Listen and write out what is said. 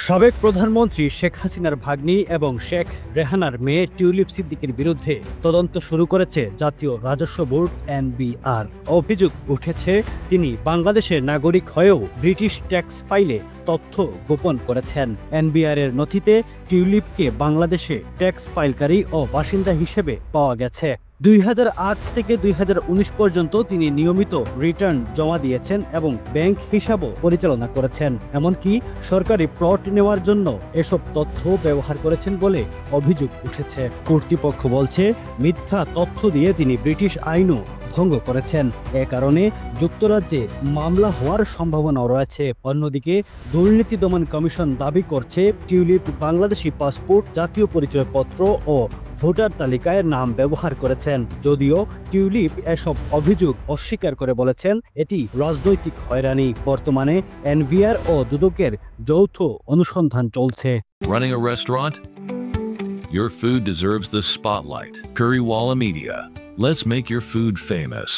সাবেক প্রধানমন্ত্রী শেখ হাসিনার ভাগ্নি এবং শেখ রেহানার মেয়ে টিউলিপ সিদ্দিকের বিরুদ্ধে তদন্ত শুরু করেছে জাতীয় রাজস্ব বোর্ড এনবিআর। অভিযোগ উঠেছে তিনি বাংলাদেশের নাগরিক হয়েও ব্রিটিশ ট্যাক্স ফাইলে তথ্য গোপন করেছেন। এনবিআর এর নথিতে টিউলিপকে বাংলাদেশে ট্যাক্স ফাইলকারী ও বাসিন্দা হিসেবে পাওয়া গেছে। 2008 থেকে 2019 পর্যন্ত তিনি নিয়মিত রিটার্ন জমা দিয়েছেন এবং ব্যাংক হিসাবও পরিচালনা করেছেন। এমনকি সরকারি প্লট নেওয়ার জন্য এসব তথ্য ব্যবহার করেছেন বলে অভিযোগ উঠেছে। কর্তৃপক্ষ বলছে মিথ্যা তথ্য দিয়ে তিনি ব্রিটিশ আইনও ভঙ্গ করেছেন। এ কারণে যুক্তরাজ্যে মামলা হওয়ার সম্ভাবনা রয়েছে। অন্যদিকে দুর্নীতি দমন কমিশন দাবি করছে টিউলিপ বাংলাদেশি পাসপোর্ট, জাতীয় পরিচয়পত্র ও ভোটার তালিকায় নাম ব্যবহার করেছেন। যদিও টিউলিপ এসব অভিযোগ অস্বীকার করে বলেছেন এটি রাজনৈতিক হয়রানি। বর্তমানে এনবিআর ও দুদকের যৌথ অনুসন্ধান চলছে। Running a restaurant? Your food deserves the spotlight. Currywalla Media. Let's make your food famous.